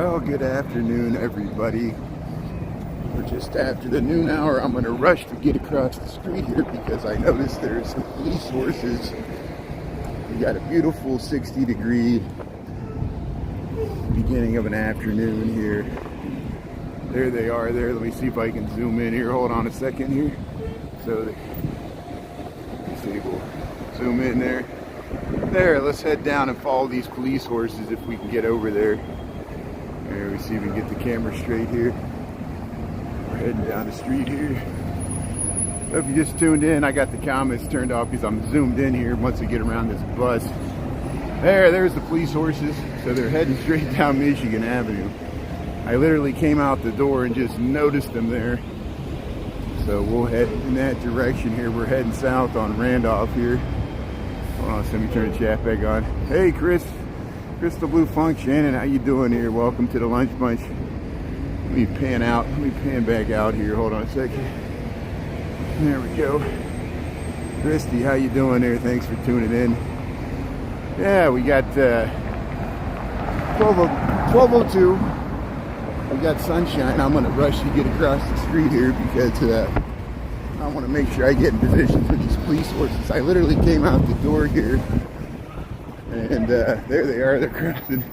Oh, good afternoon, everybody. We're just after the noon hour. I'm going to rush to get across the street here because I noticed there's some police horses. We got a beautiful 60-degree beginning of an afternoon here. There they are there. Let me see if I can zoom in here. Hold on a second here. Let's see, we'll zoom in there. There, let's head down and follow these police horses if we can get over there. There, we see if we can get the camera straight here. We're heading down the street here. So if you just tuned in, I got the comments turned off because I'm zoomed in here once we get around this bus. There's the police horses. So they're heading straight down Michigan Avenue. I literally came out the door and just noticed them there. So we'll head in that direction here. We're heading south on Randolph here. Hold on, let me turn the chat back on. Hey, Chris the Blue Funk, Shannon, how you doing here? Welcome to the Lunch Bunch. Let me pan out. Let me pan back out here. Hold on a second. There we go. Christy, how you doing there? Thanks for tuning in. Yeah, we got 12:02. We got sunshine. I'm gonna rush to get across the street here because I want to make sure I get in position for these police horses. I literally came out the door here, and there they are. They're crossing the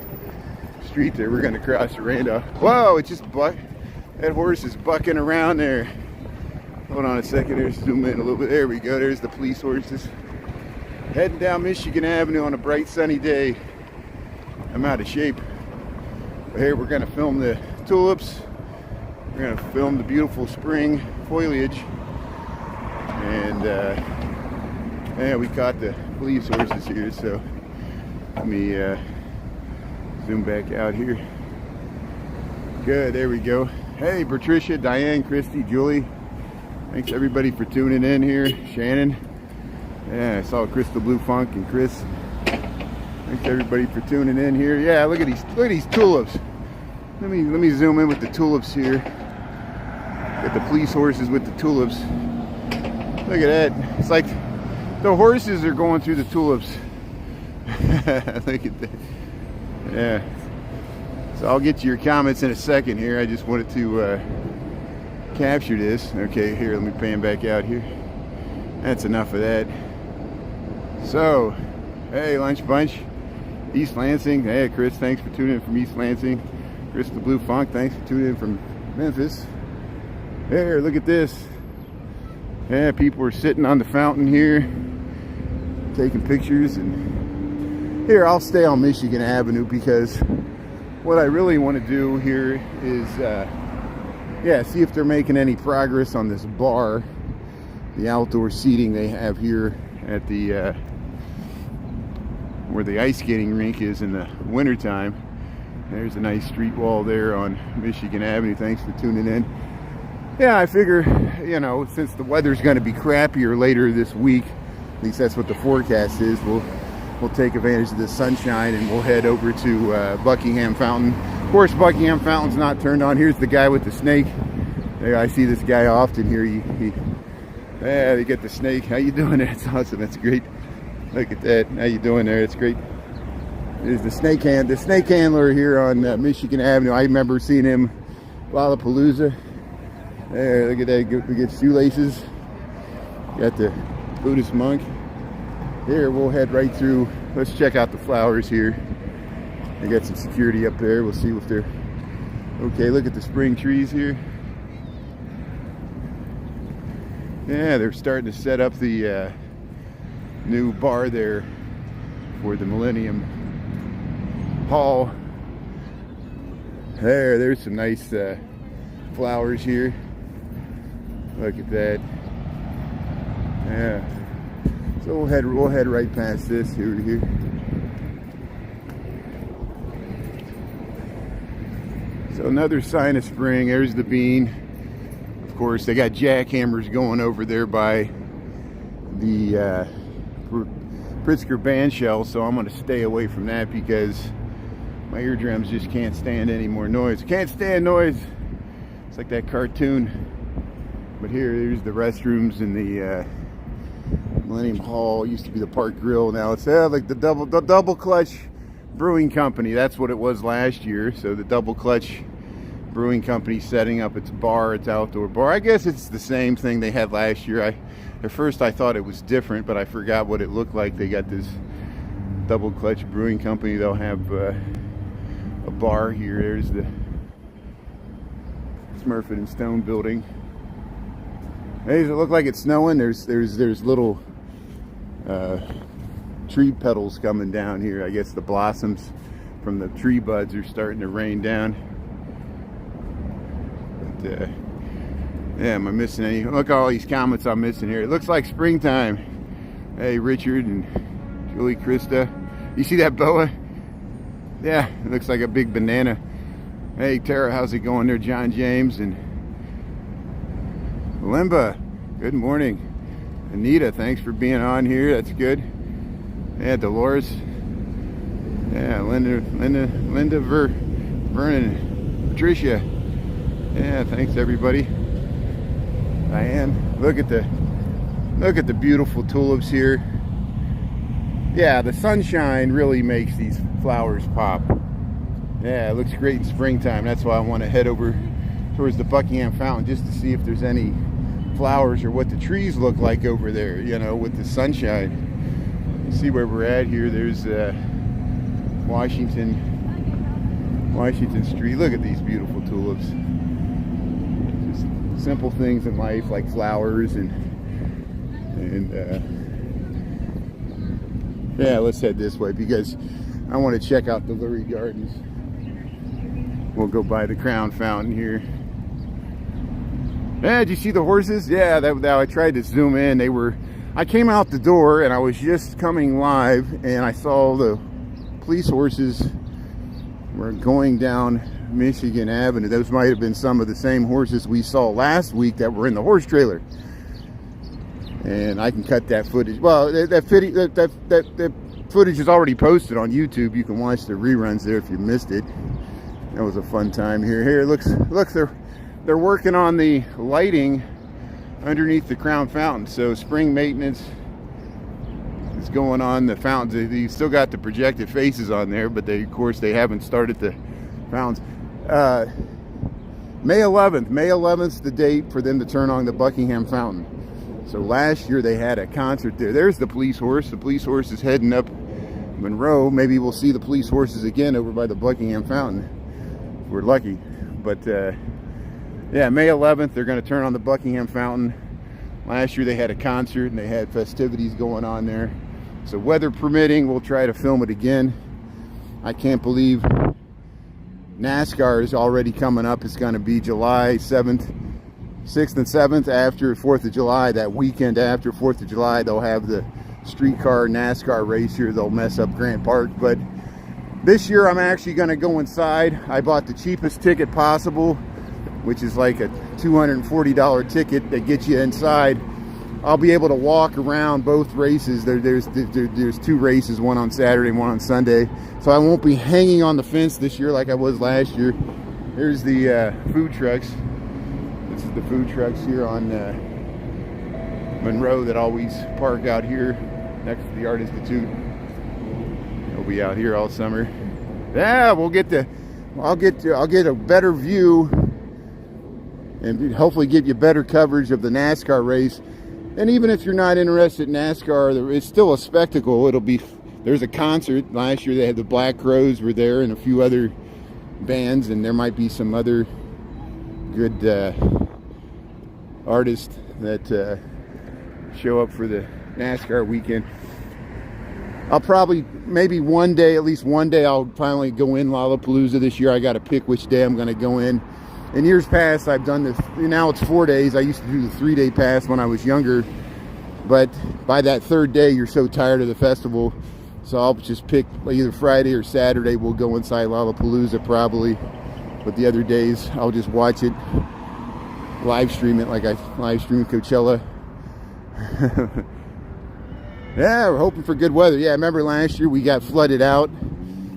street there. We're gonna cross the Randolph. Whoa! It just that horse is bucking around there. Hold on a second. There's zoom in a little bit. There we go. There's the police horses heading down Michigan Avenue on a bright sunny day. I'm out of shape. But here we're gonna film the tulips. We're gonna film the beautiful spring foliage. And yeah, we caught the police horses here, so let me zoom back out here. Good, there we go. Hey, Patricia, Diane, Christy, Julie. Thanks everybody for tuning in here. Shannon. Yeah, I saw Crystal Blue Funk and Chris. Thanks everybody for tuning in here. Yeah, look at these tulips. Let me zoom in with the tulips here. Got the police horses with the tulips. Look at that. It's like the horses are going through the tulips. Look at that. Yeah. So I'll get to your comments in a second here. I just wanted to capture this. Okay, here, let me pan back out here. That's enough of that. So, hey, Lunch Bunch. East Lansing. Hey, Chris, thanks for tuning in from East Lansing. Chris the Blue Funk, thanks for tuning in from Memphis. There, look at this. Yeah, people are sitting on the fountain here, taking pictures. And here, I'll stay on Michigan Avenue because what I really want to do here is, yeah, see if they're making any progress on this bar, the outdoor seating they have here at the, where the ice skating rink is in the wintertime. There's a nice street wall there on Michigan Avenue. Thanks for tuning in. Yeah, I figure, you know, since the weather's going to be crappier later this week, at least that's what the forecast is, we'll take advantage of the sunshine and we'll head over to Buckingham Fountain. Of course, Buckingham Fountain's not turned on. Here's the guy with the snake. There, I see this guy often here. Yeah, they get the snake. How you doing there? It's awesome. That's great. Look at that. How you doing there? It's great. There's the snake handler here on Michigan Avenue. I remember seeing him Lollapalooza. There, look at that. We get shoelaces. Got the Buddhist monk. Here, we'll head right through. Let's check out the flowers here. They got some security up there. We'll see if they're okay. Look at the spring trees here. Yeah, they're starting to set up the new bar there for the Millennium Hall. There's some nice flowers here. Look at that. Yeah. So we'll head right past this here. So another sign of spring. There's the bean. Of course, they got jackhammers going over there by the Pritzker band shell, so I'm going to stay away from that because my eardrums just can't stand any more noise. Can't stand noise. It's like that cartoon. But here's the restrooms in the Millennium Hall. It used to be the Park Grill. Now it's like the double clutch Brewing Company, that's what it was last year. So the Double Clutch Brewing Company setting up its bar, its outdoor bar. I guess it's the same thing they had last year. At first I thought it was different, but I forgot what it looked like. They got this Double Clutch Brewing Company. They'll have a bar here. There's the Smurfit and Stone building. Hey, does it look like it's snowing? There's little tree petals coming down here. I guess the blossoms from the tree buds are starting to rain down. But yeah, am I missing any? Look at all these comments I'm missing here. It looks like springtime. Hey, Richard and Julie, Krista. You see that boa? Yeah, it looks like a big banana. Hey, Tara, how's it going there? John James and Limba, good morning. Anita, thanks for being on here. That's good. Yeah, Dolores. Yeah, Linda Vernon, Patricia. Yeah, thanks everybody. Diane, look at the beautiful tulips here. Yeah, the sunshine really makes these flowers pop. Yeah, it looks great in springtime. That's why I want to head over towards the Buckingham Fountain just to see if there's any flowers or what the trees look like over there, you know, with the sunshine. See where we're at here. There's Washington Street. Look at these beautiful tulips. Just simple things in life like flowers and yeah, let's head this way because I want to check out the Lurie Gardens. We'll go by the Crown Fountain here. Yeah, did you see the horses? Yeah, that I tried to zoom in. I came out the door and I was just coming live and I saw the police horses were going down Michigan Avenue. Those might have been some of the same horses we saw last week that were in the horse trailer. And I can cut that footage. Well, that footage is already posted on YouTube. You can watch the reruns there if you missed it. That was a fun time here. Here, look, they're working on the lighting underneath the Crown Fountain. So spring maintenance is going on. The fountains, you still got the projected faces on there, but of course they haven't started the fountains. May 11th, the date for them to turn on the Buckingham Fountain. So last year they had a concert there. There's the police horse. The police horse is heading up Monroe. Maybe we'll see the police horses again over by the Buckingham Fountain if we're lucky. But yeah, May 11th they're going to turn on the Buckingham Fountain. Last year they had a concert and they had festivities going on there. So weather permitting, we'll try to film it again. I can't believe NASCAR is already coming up. It's going to be July 7th, 6th and 7th after 4th of July. That weekend after 4th of July, they'll have the streetcar NASCAR race here. They'll mess up Grant Park. But this year I'm actually going to go inside. I bought the cheapest ticket possible, which is like a $240 ticket that gets you inside. I'll be able to walk around both races. There's two races, one on Saturday, one on Sunday. So I won't be hanging on the fence this year like I was last year. Here's the food trucks. This is the food trucks here on Monroe that always park out here next to the Art Institute. They'll be out here all summer. Yeah, I'll get a better view and hopefully give you better coverage of the NASCAR race. And even if you're not interested in NASCAR, it's still a spectacle. There's a concert. Last year they had the Black Crowes were there and a few other bands, and there might be some other good artists that show up for the NASCAR weekend. I'll probably, maybe one day, at least one day, I'll finally go in Lollapalooza this year. I got to pick which day I'm going to go in. In years past, I've done this. Now it's 4 days. I used to do the 3-day pass when I was younger. But by that third day, you're so tired of the festival. So I'll just pick either Friday or Saturday. We'll go inside Lollapalooza probably. But the other days, I'll just watch it, live stream it like I live stream Coachella. Yeah, we're hoping for good weather. Yeah, I remember last year we got flooded out.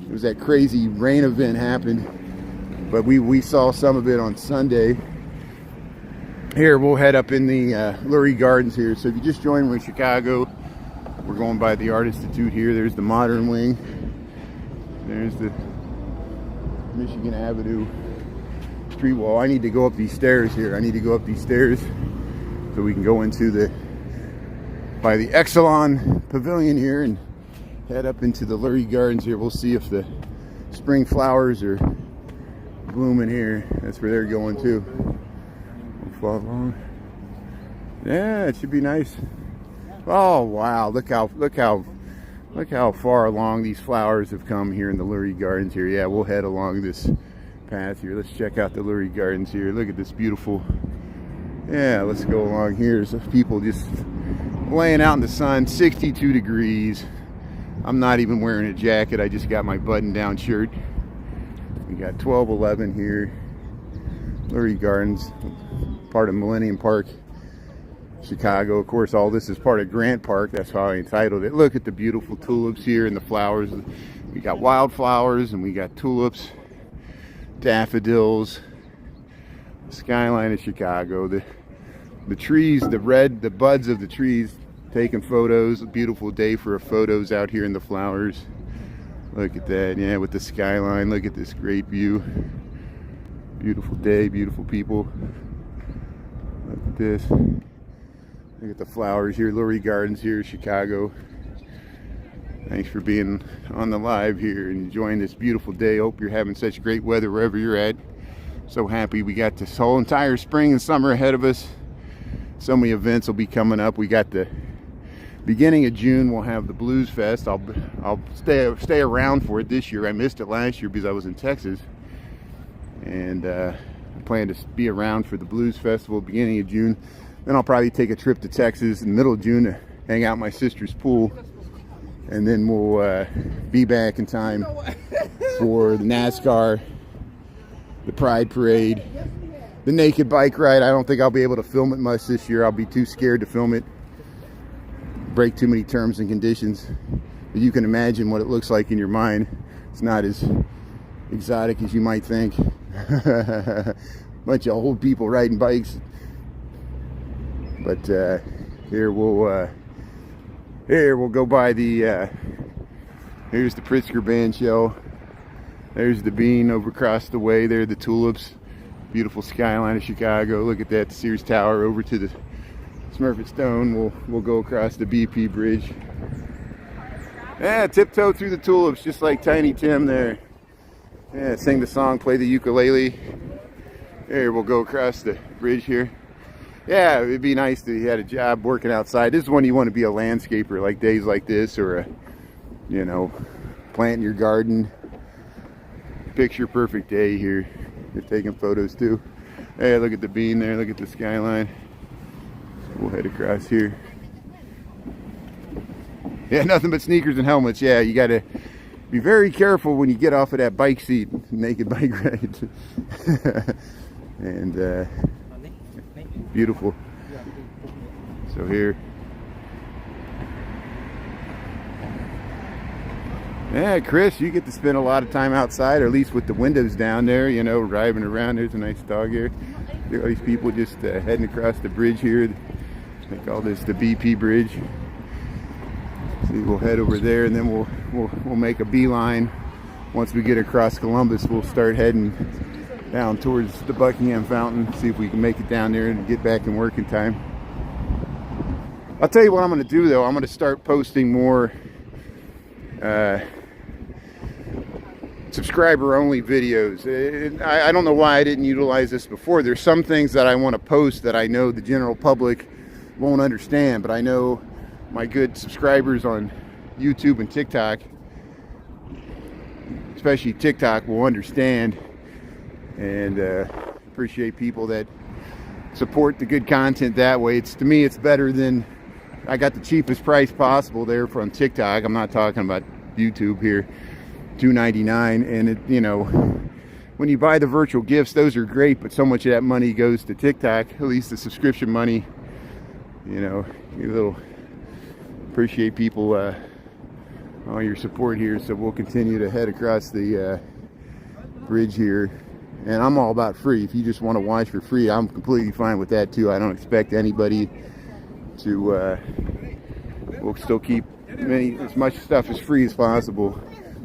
It was that crazy rain event happened. But we saw some of it on Sunday. Here, we'll head up in the Lurie Gardens here. So if you just joined, we're in Chicago. We're going by the Art Institute here. There's the modern wing. There's the Michigan Avenue street wall. I need to go up these stairs here. I need to go up these stairs so we can go into by the Exelon Pavilion here and head up into the Lurie Gardens here. We'll see if the spring flowers are blooming here. That's where they're going to. We'll follow along. Yeah, it should be nice. Oh wow! Look how far along these flowers have come here in the Lurie Gardens here. Yeah, we'll head along this path here. Let's check out the Lurie Gardens here. Look at this beautiful. Yeah, let's go along here. There's people just laying out in the sun. 62 degrees. I'm not even wearing a jacket. I just got my button-down shirt. We got 1211 here. Lurie Gardens, part of Millennium Park, Chicago. Of course, all this is part of Grant Park. That's how I entitled it. Look at the beautiful tulips here and the flowers. We got wildflowers and we got tulips, daffodils, the skyline of Chicago. The trees, the buds of the trees, taking photos. A beautiful day for photos out here in the flowers. Look at that, yeah, with the skyline. Look at this great view. Beautiful day, beautiful people. Look at this. Look at the flowers here, Lurie Gardens here, Chicago. Thanks for being on the live here and enjoying this beautiful day. Hope you're having such great weather wherever you're at. So happy we got this whole entire spring and summer ahead of us. So many events will be coming up. We got the beginning of June, we'll have the Blues Fest. I'll stay around for it this year. I missed it last year because I was in Texas. And I plan to be around for the Blues Festival beginning of June. Then I'll probably take a trip to Texas in the middle of June to hang out at my sister's pool. And then we'll be back in time for the NASCAR, the Pride Parade, the naked bike ride. I don't think I'll be able to film it much this year. I'll be too scared to film it. Break too many terms and conditions. But you can imagine what it looks like in your mind. It's not as exotic as you might think. Bunch of old people riding bikes. But here we'll go by the here's the Pritzker Band show. There's the Bean over across the way. There are the tulips. Beautiful skyline of Chicago. Look at that, the Sears Tower over to the Smurfit Stone. We'll go across the BP Bridge. Yeah, tiptoe through the tulips, just like Tiny Tim there. Yeah, sing the song, play the ukulele. Here, we'll go across the bridge here. Yeah, it'd be nice to had a job working outside. This is when you want to be a landscaper, like days like this, or planting your garden. Picture perfect day here. You're taking photos too. Hey, look at the Bean there. Look at the skyline. We'll head across here. Yeah, nothing but sneakers and helmets. Yeah, you got to be very careful when you get off of that bike seat, naked bike ride. And beautiful. So here. Yeah, Chris, you get to spend a lot of time outside, or at least with the windows down there, driving around. There's a nice dog here. There are these people just heading across the bridge here. They call this the BP Bridge. See, we'll head over there, and then we'll make a beeline. Once we get across Columbus, we'll start heading down towards the Buckingham Fountain. See if we can make it down there and get back in work in time. I'll tell you what I'm going to do, though. I'm going to start posting more subscriber-only videos. I don't know why I didn't utilize this before. There's some things that I want to post that I know the general public won't understand, but I know my good subscribers on YouTube and TikTok, especially TikTok, will understand, and appreciate people that support the good content that way. To me, it's better than, I got the cheapest price possible there from TikTok. I'm not talking about YouTube here. $2.99, and when you buy the virtual gifts, those are great, but so much of that money goes to TikTok, at least the subscription money. Appreciate people, all your support here. So we'll continue to head across the bridge here, and I'm all about free. If you just want to watch for free, I'm completely fine with that too. I don't expect anybody to we'll still keep as much stuff as free as possible.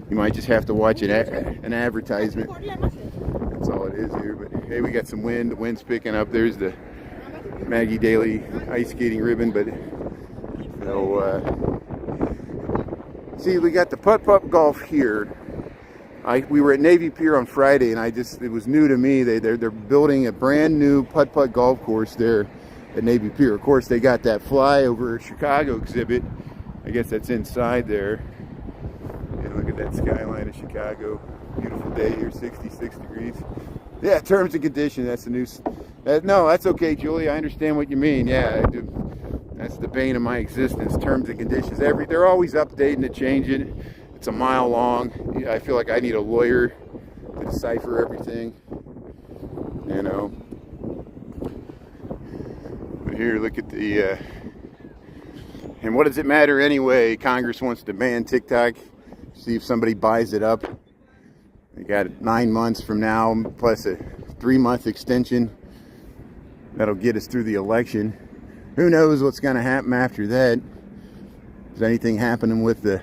You might just have to watch an advertisement. That's all it is here. But hey, we got some wind. The wind's picking up. There's the Maggie Daly ice skating ribbon. But you know, see, we got the putt-putt golf here. We were at Navy Pier on Friday, and it was new to me. They're building a brand new putt-putt golf course there at Navy Pier. Of course, they got that flyover Chicago exhibit. I guess that's inside there. And look at that skyline of Chicago. Beautiful day here, 66 degrees. Yeah, terms and conditions. That's the new. No, that's okay, Julie. I understand what you mean. Yeah, I do. That's the bane of my existence. Terms and conditions. They're always updating and changing. It's a mile long. I feel like I need a lawyer to decipher everything. You know. But here, look at the. And what does it matter anyway? Congress wants to ban TikTok. See if somebody buys it up. They got 9 months from now, plus a 3-month extension. That'll get us through the election. Who knows what's going to happen after that? Is anything happening with the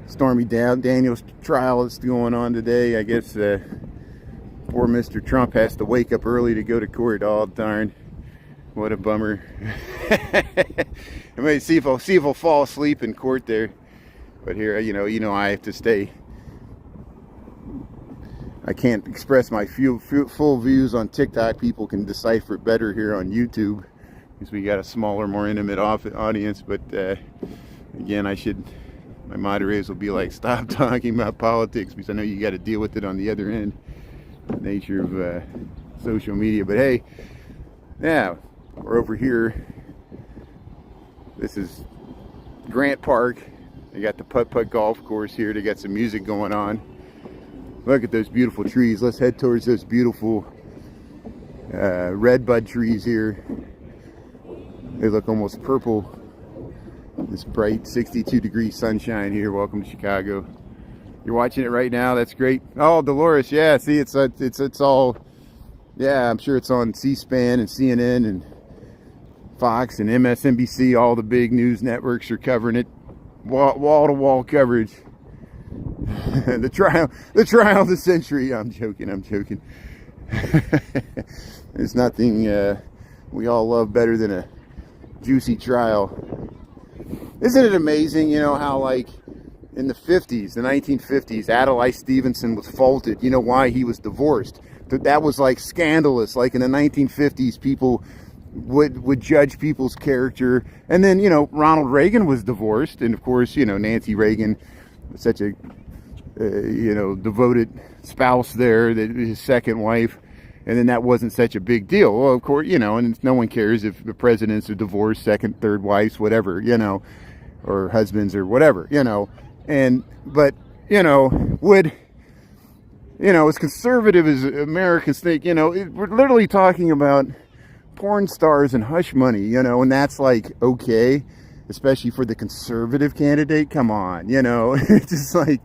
Stormy Daniels trial that's going on today? I guess poor Mr. Trump has to wake up early to go to court. Oh, darn. What a bummer. I may see if I'll fall asleep in court there. But here, you know, I have to stay. I can't express my full views on TikTok. People can decipher it better here on YouTube because we got a smaller, more intimate audience. But again, my moderators will be like, stop talking about politics, because I know you got to deal with it on the other end. The nature of social media. But hey, yeah, we're over here. This is Grant Park. They got the putt-putt golf course here. They got some music going on. Look at those beautiful trees. Let's head towards those beautiful redbud trees here. They look almost purple. This bright 62-degree sunshine here. Welcome to Chicago. You're watching it right now. That's great. Oh, Dolores. Yeah, see, it's all. Yeah, I'm sure it's on C-SPAN and CNN and Fox and MSNBC. All the big news networks are covering it. Wall-to-wall coverage. the trial of the century. I'm joking. There's nothing we all love better than a juicy trial. Isn't it amazing, you know, how like in the 50s, the 1950s, Adlai Stevenson was faulted. You know why? He was divorced. That was like scandalous. Like in the 1950s, people would judge people's character. And then, you know, Ronald Reagan was divorced, and of course, you know, Nancy Reagan was such a you know, devoted spouse there, that his second wife, and then that wasn't such a big deal. Well, of course, you know, and no one cares if the presidents are divorced, second, third wives, whatever, you know, or husbands or whatever, you know. But you know, as conservative as Americans think, you know, we're literally talking about porn stars and hush money, you know, and that's like okay, especially for the conservative candidate. Come on, you know. It's just like,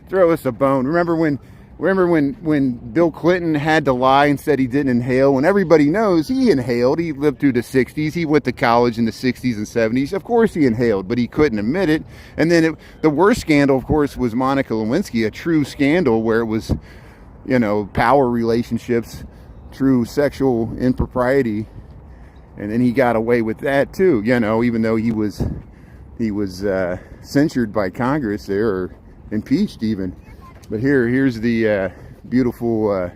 throw us a bone. Remember when Bill Clinton had to lie and said he didn't inhale, when everybody knows he inhaled? He lived through the 60s. He went to college in the 60s and 70s. Of course he inhaled, but he couldn't admit it. And then the worst scandal, of course, was Monica Lewinsky, a true scandal where it was, you know, power relationships, true sexual impropriety. And then he got away with that too, you know, even though he was censured by Congress there, or impeached even. But here's the beautiful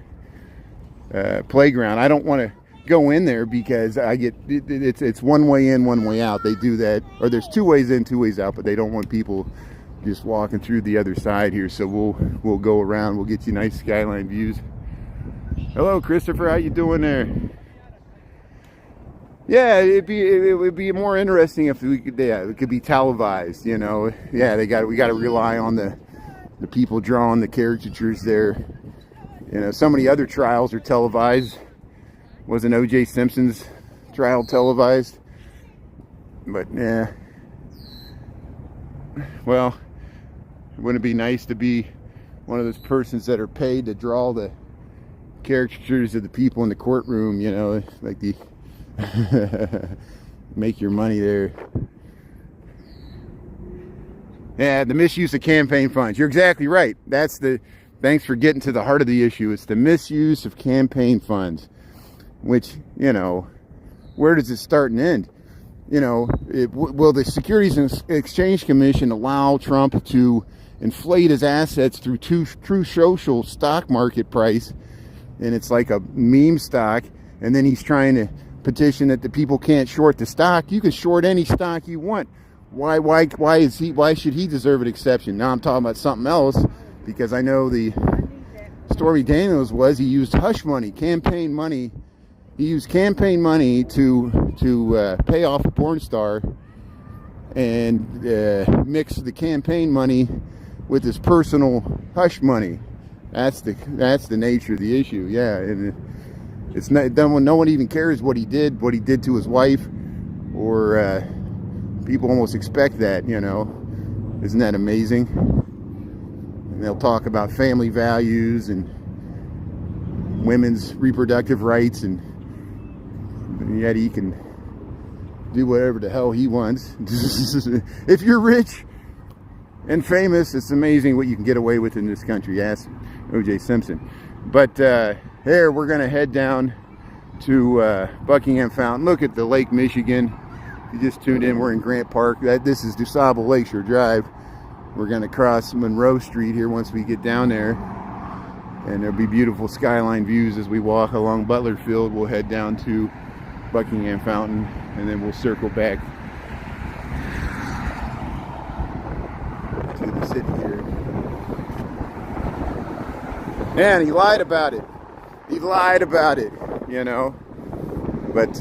playground. I don't want to go in there because it's one way in, one way out. They do that, or there's 2 ways in, 2 ways out, but they don't want people just walking through the other side here. So we'll go around. We'll get you nice skyline views. Hello, Christopher. How you doing there? Yeah, it would be more interesting if we could. Yeah, it could be televised. You know. Yeah, we got to rely on the people drawing the caricatures there. You know, so many other trials are televised. Wasn't O.J. Simpson's trial televised? But yeah. Well, wouldn't it be nice to be one of those persons that are paid to draw the caricatures of the people in the courtroom? You know, like the make your money there. Yeah, the misuse of campaign funds. You're exactly right. Thanks for getting to the heart of the issue. It's the misuse of campaign funds, which, where does it start and end? Will the Securities and Exchange Commission allow Trump to inflate his assets through true social stock market price? And it's like a meme stock. And then he's trying to petition that the people can't short the stock. You can short any stock you want. Why should he deserve an exception? Now I'm talking about something else, because I know the Stormy Daniels he used hush money, campaign money. He used campaign money to pay off a porn star, and mix the campaign money with his personal hush money. That's the nature of the issue. Yeah, and it's not, no one even cares what he did to his wife, or people almost expect that. Isn't that amazing? And they'll talk about family values and women's reproductive rights, and yet he can do whatever the hell he wants. If you're rich and famous, it's amazing what you can get away with in this country. Ask O.J. Simpson. But here we're going to head down to Buckingham Fountain. Look at the Lake Michigan. If you just tuned in, we're in Grant Park. This is DuSable Lakeshore Drive. We're going to cross Monroe Street here once we get down there. And there'll be beautiful skyline views as we walk along Butler Field. We'll head down to Buckingham Fountain, and then we'll circle back to the city here. Man, he lied about it. He lied about it, But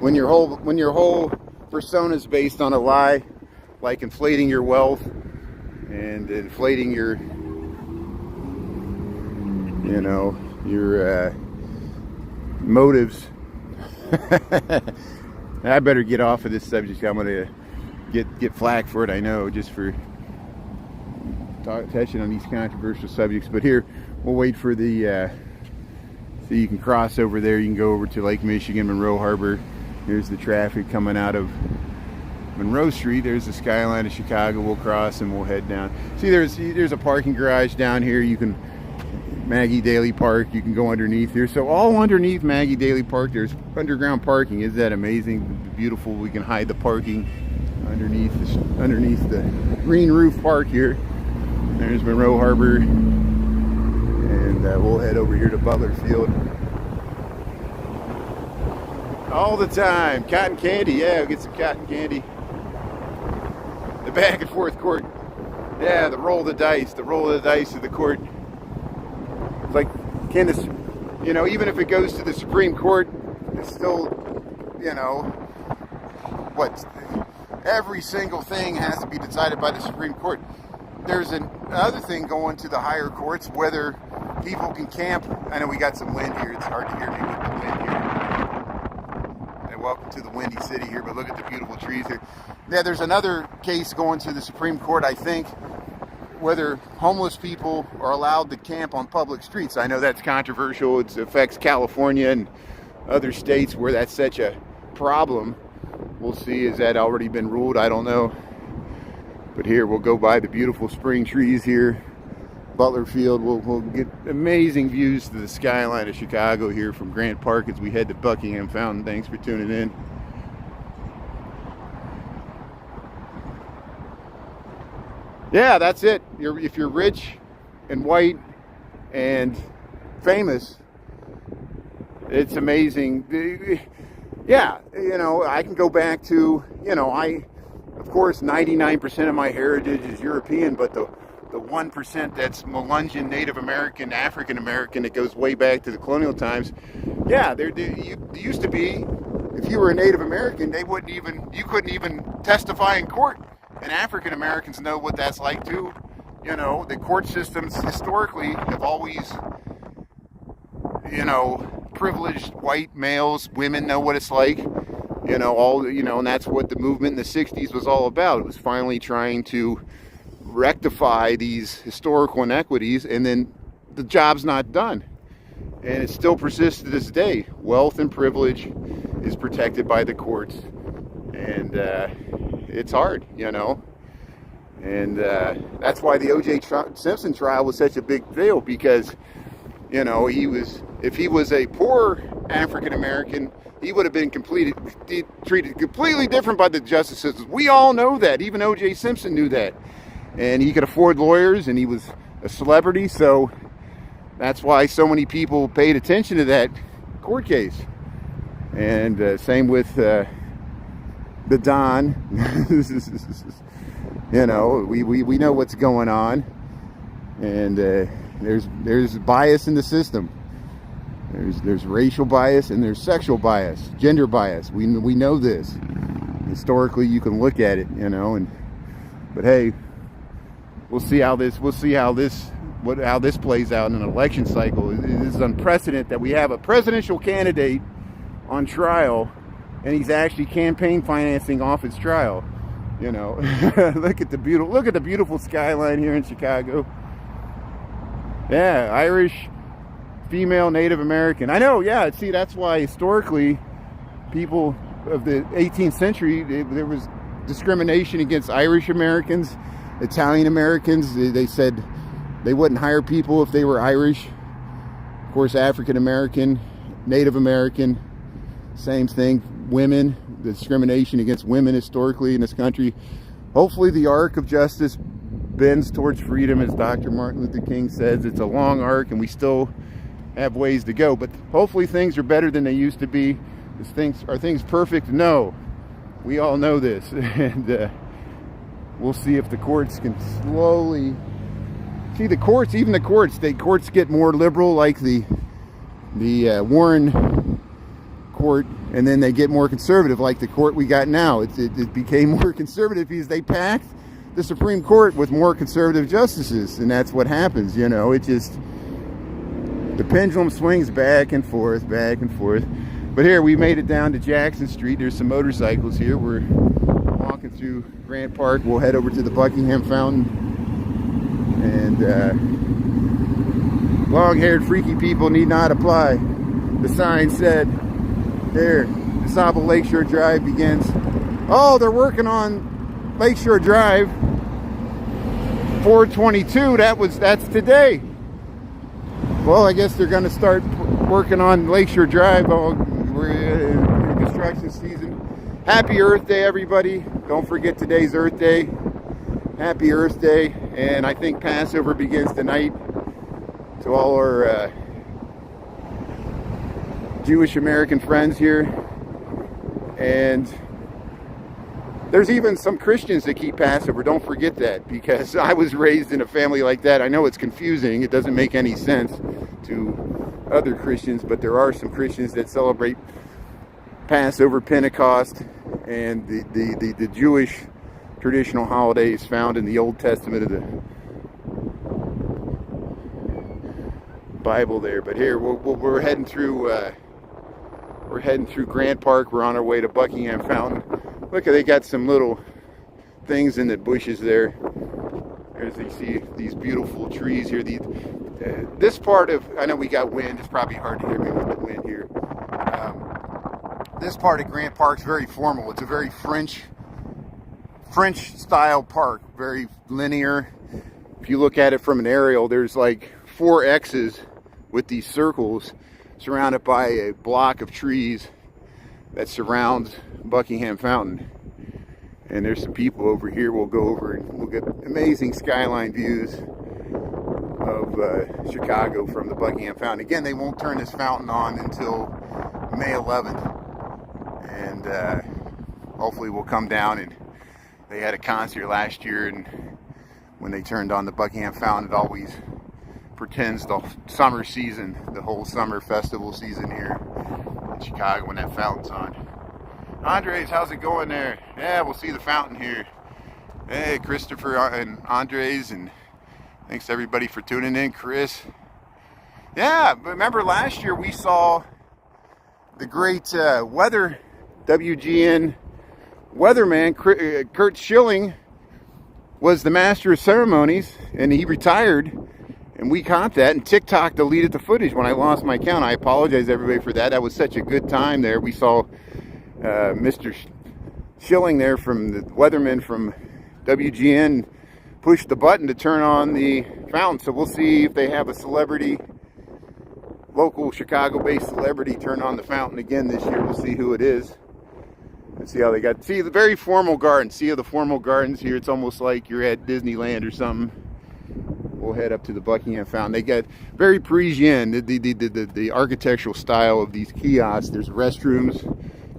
when your whole persona is based on a lie, like inflating your wealth and inflating your motives. I better get off of this subject. I'm gonna get flack for it, I know, just for touching on these controversial subjects. But here, we'll wait for the so you can cross over there. You can go over to Lake Michigan, Monroe Harbor. Here's the traffic coming out of Monroe Street. There's the skyline of Chicago. We'll cross and we'll head down. See, there's a parking garage down here. You can Maggie Daly Park. You can go underneath here. So all underneath Maggie Daly Park, there's underground parking. Isn't that amazing? Beautiful. We can hide the parking underneath the green roof park here. There's Monroe Harbor, and we'll head over here to Butler Field. All the time, cotton candy. Yeah, we'll get some cotton candy. The back and forth court. Yeah, the roll of the dice of the court. It's like, can this, even if it goes to the Supreme Court, it's still, every single thing has to be decided by the Supreme Court. There's another thing going to the higher courts, whether people can camp. I know we got some wind here. It's hard to hear me with the wind here. And welcome to the Windy City here, but look at the beautiful trees here. Yeah, there's another case going to the Supreme Court, I think, whether homeless people are allowed to camp on public streets. I know that's controversial. It affects California and other states where that's such a problem. We'll see. Has that already been ruled? I don't know. But here, we'll go by the beautiful spring trees here. Butler Field. We'll get amazing views to the skyline of Chicago here from Grant Park as we head to Buckingham Fountain. Thanks for tuning in. Yeah, that's it. If you're rich and white and famous, it's amazing. Yeah, I can go back to, of course, 99% of my heritage is European, but the 1% that's Melungeon, Native American, African American, that goes way back to the colonial times. Yeah, there used to be, if you were a Native American, you couldn't even testify in court. And African Americans know what that's like too. The court systems historically have always, privileged white males. Women know what it's like. And that's what the movement in the 60s was all about. It was finally trying to rectify these historical inequities, and then the job's not done. And it still persists to this day. Wealth and privilege is protected by the courts. And it's hard, And that's why the O.J. Simpson trial was such a big deal, because, you know, if he was a poor African American, he would have been treated completely different by the justice system. We all know that. Even O.J. Simpson knew that. And he could afford lawyers, and he was a celebrity, so that's why so many people paid attention to that court case. And same with the Don. You know, we know what's going on, and there's bias in the system. There's racial bias, and there's sexual bias, gender bias. We know this. Historically, you can look at it, you know. But hey, we'll see how this plays out in an election cycle. It is unprecedented that we have a presidential candidate on trial, and he's actually campaign financing off his trial. You know, look at the beautiful skyline here in Chicago. Yeah, Irish, female, Native American. I know, yeah. See, that's why historically, people of the 18th century, there was discrimination against Irish Americans, Italian Americans. They said they wouldn't hire people if they were Irish. Of course, African American, Native American, same thing. Women, the discrimination against women historically in this country. Hopefully the arc of justice bends towards freedom, as Dr. Martin Luther King says. It's a long arc, and we still have ways to go, but hopefully things are better than they used to be. Are things perfect? No. We all know this. And we'll see if the courts can slowly... See, the courts get more liberal, like the Warren court, and then they get more conservative, like the court we got now. It became more conservative because they packed the Supreme Court with more conservative justices, and that's what happens, you know. It just, the pendulum swings back and forth, back and forth. But here, we made it down to Jackson Street. There's some motorcycles here. We're walking through Grant Park. We'll head over to the Buckingham Fountain. And long-haired freaky people need not apply. The sign said, there, DeSable Lakeshore Drive begins. Oh, they're working on Lakeshore Drive. 422, that's today. Well, I guess they're going to start working on Lakeshore Drive. Oh, we're in construction season. Happy Earth Day, everybody. Don't forget today's Earth Day. Happy Earth Day. And I think Passover begins tonight. To all our Jewish American friends here. And there's even some Christians that keep Passover. Don't forget that, because I was raised in a family like that. I know it's confusing. It doesn't make any sense to other Christians, but there are some Christians that celebrate Passover, Pentecost, and the Jewish traditional holidays found in the Old Testament of the Bible there. But here we're heading through Grant Park. We're on our way to Buckingham Fountain. Look, they got some little things in the bushes there. As you see, these beautiful trees here. This part of, I know we got wind. It's probably hard to hear me with the wind here. This part of Grant Park's very formal. It's a very French style park, very linear. If you look at it from an aerial, there's like 4 X's with these circles surrounded by a block of trees that surrounds Buckingham Fountain. And there's some people over here. We'll go over and we'll get amazing skyline views of Chicago from the Buckingham Fountain. Again, they won't turn this fountain on until May 11th. And hopefully we'll come down. And they had a concert last year, and when they turned on the Buckingham Fountain, it always pretends the summer season, the whole summer festival season here in Chicago when that fountain's on. Andres, how's it going there? Yeah, we'll see the fountain here. Hey, Christopher and Andres, and thanks to everybody for tuning in. Chris. Yeah, remember last year we saw the great WGN weatherman, Kurt Schilling, was the master of ceremonies, and he retired, and we caught that, and TikTok deleted the footage when I lost my account. I apologize everybody for that. That was such a good time there. We saw Mr. Schilling there, from the weatherman from WGN, push the button to turn on the fountain. So we'll see if they have a celebrity, local Chicago-based celebrity, turn on the fountain again this year. We'll see who it is. And see how they got, see the very formal garden. See the formal gardens here. It's almost like you're at Disneyland or something. We'll head up to the Buckingham Fountain. They got very Parisian, the architectural style of these kiosks. There's restrooms,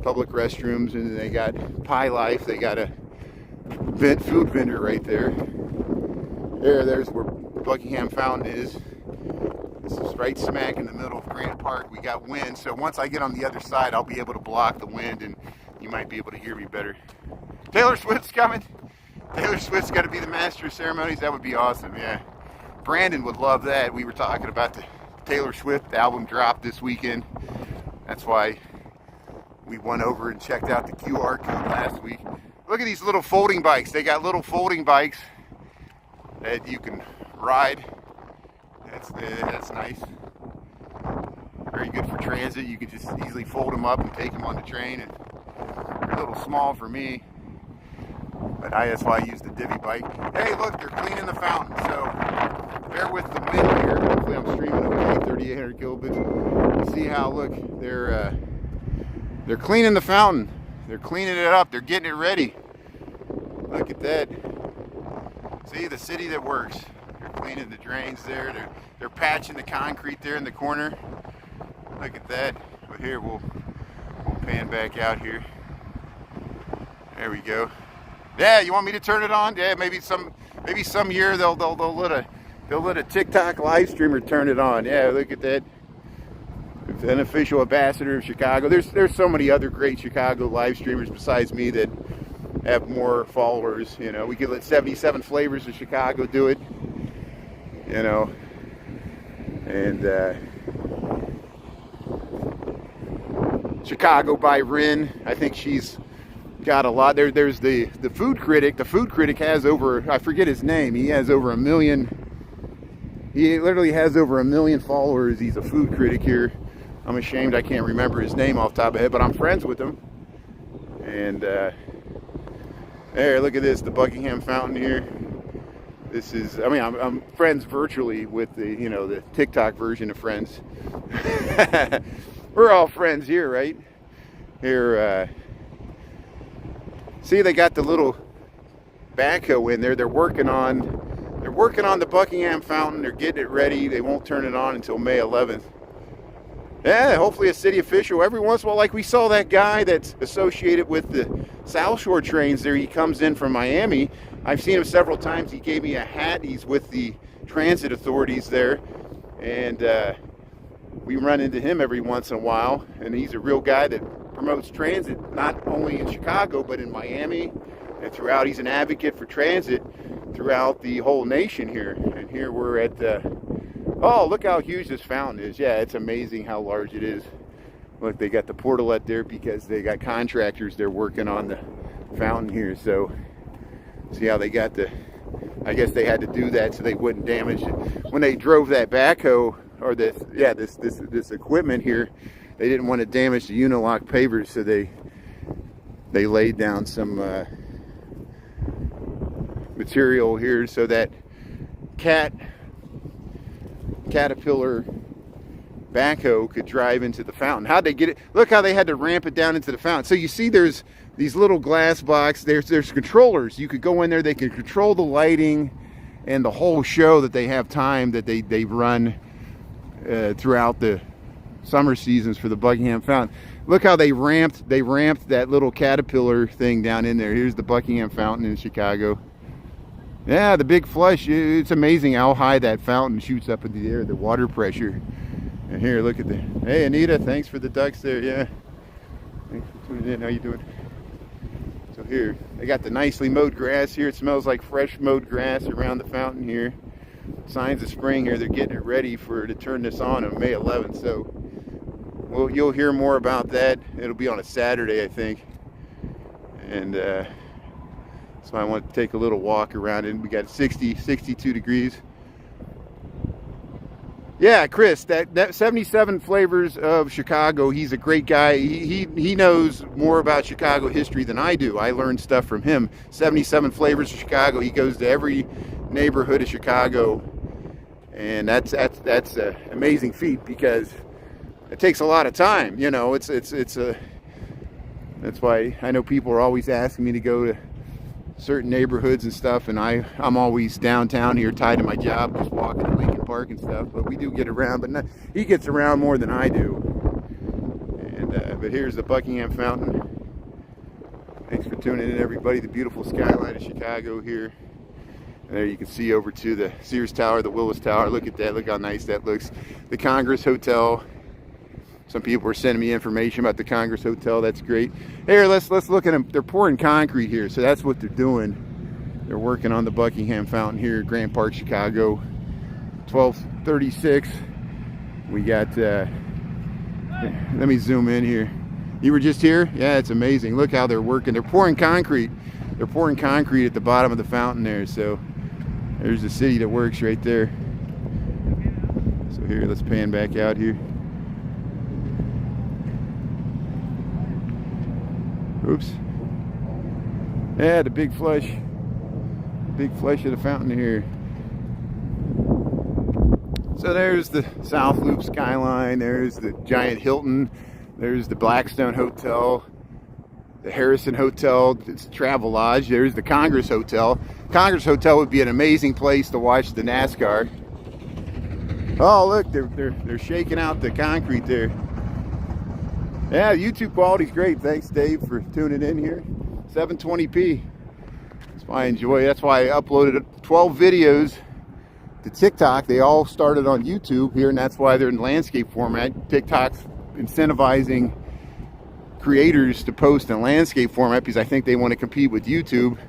public restrooms, and they got Pie Life. They got a food vendor right there. There's where Buckingham Fountain is. This is right smack in the middle of Grant Park. We got wind, so once I get on the other side, I'll be able to block the wind, and you might be able to hear me better. Taylor Swift's coming. Taylor Swift's got to be the master of ceremonies. That would be awesome, yeah. Brandon would love that. We were talking about the Taylor Swift album drop this weekend. That's why we went over and checked out the QR code last week. Look at these little folding bikes. They got little folding bikes that you can ride. That's nice. Very good for transit. You can just easily fold them up and take them on the train. And they're a little small for me, but that's why I use the divvy bike. Hey, look, they're cleaning the fountain. So bear with the wind here. Hopefully I'm streaming okay, 3,800 kilobits. You see how, look, they're cleaning the fountain. They're cleaning it up. They're getting it ready. Look at that. See, the city that works. They're cleaning the drains there. They're patching the concrete there in the corner. Look at that. But here we'll pan back out here. There we go. Yeah, you want me to turn it on? Yeah, maybe some year they'll let a TikTok live streamer turn it on. Yeah, look at that. An official ambassador of Chicago. There's so many other great Chicago live streamers besides me that have more followers. You know, we could let 77 Flavors of Chicago do it. You know, and Chicago by Rin. I think she's got a lot. There's the food critic. The food critic has over, I forget his name. He has over 1 million. He literally has over 1 million followers. He's a food critic here. I'm ashamed I can't remember his name off the top of my head, but I'm friends with him. And there, look at this, the Buckingham Fountain here. This is, I mean, I'm friends virtually with the, you know, the TikTok version of friends. We're all friends here, right? Here, see, they got the little backhoe in there. They're working on the Buckingham Fountain. They're getting it ready. They won't turn it on until May 11th. Yeah, hopefully a city official. Every once in a while, like we saw that guy that's associated with the South Shore trains there. He comes in from Miami. I've seen him several times. He gave me a hat. He's with the transit authorities there. And we run into him every once in a while. And he's a real guy that promotes transit, not only in Chicago, but in Miami and throughout. He's an advocate for transit throughout the whole nation here. And here we're at oh, look how huge this fountain is. Yeah, it's amazing how large it is. Look, they got the portalet there because they got contractors there working on the fountain here. So see how they got I guess they had to do that so they wouldn't damage it. When they drove that backhoe, or this equipment here, they didn't want to damage the unilock pavers, so they laid down some material here so that Caterpillar backhoe could drive into the fountain. How'd they get it? Look how they had to ramp it down into the fountain. So you see there's these little glass box. There's controllers. You could go in there. They can control the lighting and the whole show that they have time that they run throughout the summer seasons for the Buckingham Fountain. Look how they ramped that little Caterpillar thing down in there. Here's the Buckingham Fountain in Chicago. Yeah, the big flush. It's amazing how high that fountain shoots up into the air, the water pressure. And here, look at hey, Anita, thanks for the ducks there. Yeah, thanks for tuning in. How you doing? So here, they got the nicely mowed grass here. It smells like fresh mowed grass around the fountain here. Signs of spring here. They're getting it ready to turn this on May 11th. So you'll hear more about that. It'll be on a Saturday, I think. And so I want to take a little walk around it. We got 62 degrees. Yeah, Chris, that 77 Flavors of Chicago, he's a great guy. He knows more about Chicago history than I do. I learned stuff from him. 77 Flavors of Chicago. He goes to every neighborhood of Chicago, and that's an amazing feat because it takes a lot of time. You know, it's a that's why I know people are always asking me to go to certain neighborhoods and stuff, and I'm always downtown here tied to my job, just walking to Lincoln Park and stuff. But we do get around, but he gets around more than I do. And but here's the Buckingham Fountain. Thanks for tuning in, everybody. The beautiful skyline of Chicago here. And there you can see over to the Sears Tower, the Willis Tower. Look at that. Look how nice that looks. The Congress Hotel. Some people are sending me information about the Congress Hotel. That's great. Here, let's look at them. They're pouring concrete here, so that's what they're doing. They're working on the Buckingham Fountain here, Grant Park, Chicago. 12:36. We got. Let me zoom in here. You were just here? Yeah, it's amazing. Look how they're working. They're pouring concrete. They're pouring concrete at the bottom of the fountain there. So there's the city that works right there. So here, let's pan back out here. Oops. Yeah, the big flush. Big flush of the fountain here. So there's the South Loop skyline. There's the giant Hilton. There's the Blackstone Hotel, the Harrison Hotel, it's a travel lodge. There's the Congress Hotel. Congress Hotel would be an amazing place to watch the NASCAR. Oh, look, they're shaking out the concrete there. Yeah, YouTube quality's great. Thanks, Dave, for tuning in here. 720p. That's why I enjoy it. That's why I uploaded 12 videos to TikTok. They all started on YouTube here, and that's why they're in landscape format. TikTok's incentivizing creators to post in landscape format because I think they want to compete with YouTube,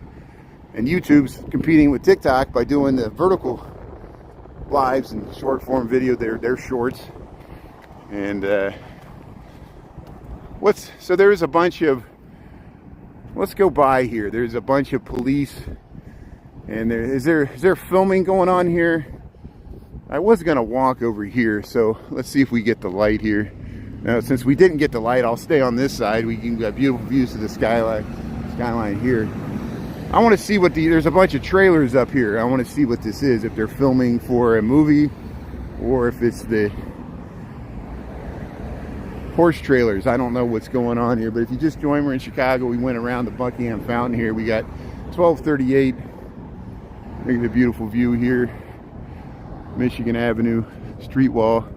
and YouTube's competing with TikTok by doing the vertical lives and short form video. They're shorts. And so there's a bunch of, let's go by here. There's a bunch of police, and is there filming going on here? I was gonna walk over here, so let's see if we get the light here. Now, since we didn't get the light, I'll stay on this side. We can get beautiful views of the skyline here. I want to see what there's a bunch of trailers up here. I want to see what this is, if they're filming for a movie or if it's the horse trailers. I don't know what's going on here, but if you just joined, we're in Chicago. We went around the Buckingham Fountain here. We got 1238. Look at the beautiful view here. Michigan Avenue, street wall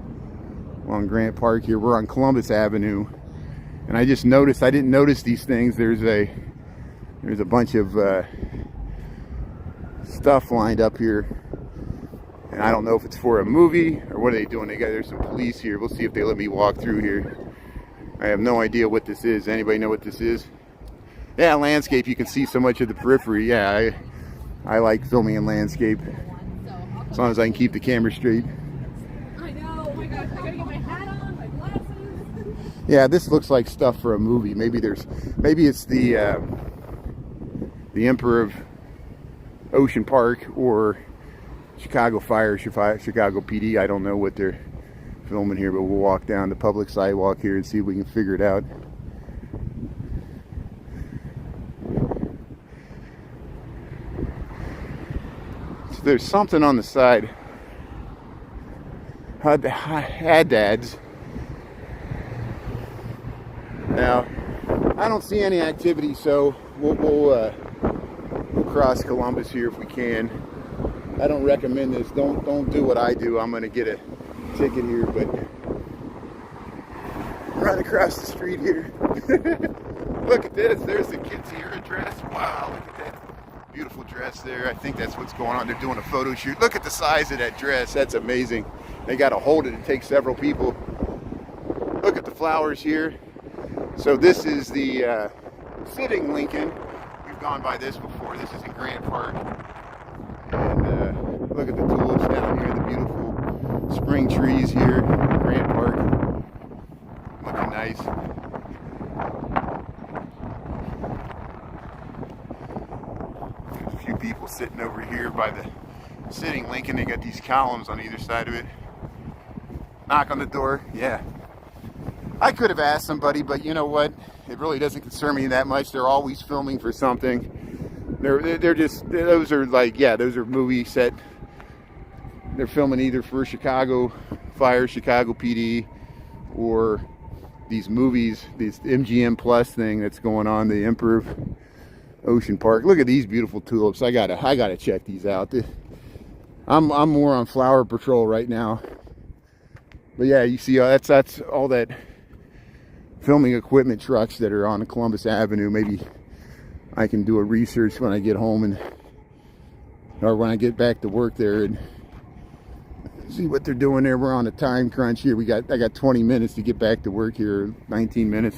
along Grant Park here. We're on Columbus Avenue, and I just noticed, I didn't notice these things. There's a bunch of stuff lined up here, and I don't know if it's for a movie or what are they doing. There's some police here. We'll see if they let me walk through here. I have no idea what this is. Anybody know what this is? Yeah, landscape. You can see so much of the periphery. Yeah, I like filming in landscape as long as I can keep the camera straight. I know. Oh my gosh, I gotta get my hat on, my glasses. Yeah, this looks like stuff for a movie. Maybe it's the Emperor of Ocean Park or Chicago Fire, Chicago PD. I don't know what they're filming here, but we'll walk down the public sidewalk here and see if we can figure it out. So there's something on the side. Haddads. Now, I don't see any activity, so we'll cross Columbus here if we can. I don't recommend this. Don't do what I do. I'm gonna get a ticket here, but right across the street here. Look at this. There's the Kids Here dress. Wow, look at that beautiful dress there. I think that's what's going on. They're doing a photo shoot. Look at the size of that dress. That's amazing. They got to hold it. It takes several people. Look at the flowers here. So this is the sitting Lincoln. We've gone by this before. This is in Grant Park. And look at the tulips down here, the beautiful spring trees here in Grant Park. Looking nice. There's a few people sitting over here by the sitting Lincoln. They got these columns on either side of it. Knock on the door. Yeah. I could have asked somebody, but you know what? It really doesn't concern me that much. They're always filming for something. They're just, those are like, yeah, those are movie set. They're filming either for Chicago Fire, Chicago PD, or these movies, this MGM Plus thing that's going on, the Emperor of Ocean Park. Look at these beautiful tulips. I gotta check these out. I'm more on flower patrol right now. But yeah, you see, that's all that filming equipment trucks that are on Columbus Avenue. Maybe I can do a research when I get home or when I get back to work there and see what they're doing there. We're on a time crunch here. I got 20 minutes to get back to work here, 19 minutes.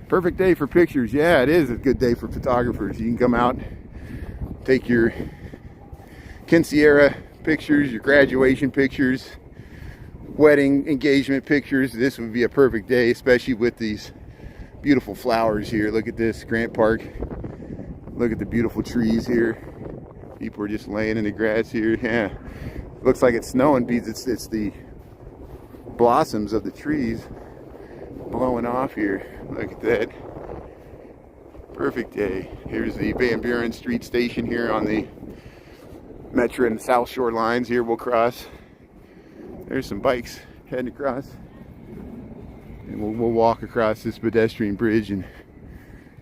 Perfect day for pictures. Yeah, it is a good day for photographers. You can come out, take your quinceañera pictures, your graduation pictures, wedding engagement pictures. This would be a perfect day, especially with these beautiful flowers here. Look at this, Grant Park. Look at the beautiful trees here. People are just laying in the grass here. Yeah, looks like it's snowing because it's the blossoms of the trees blowing off here. Look at that. Perfect day. Here's the Van Buren Street station here on the Metro and South Shore lines. Here we'll cross. There's some bikes heading across. And we'll walk across this pedestrian bridge and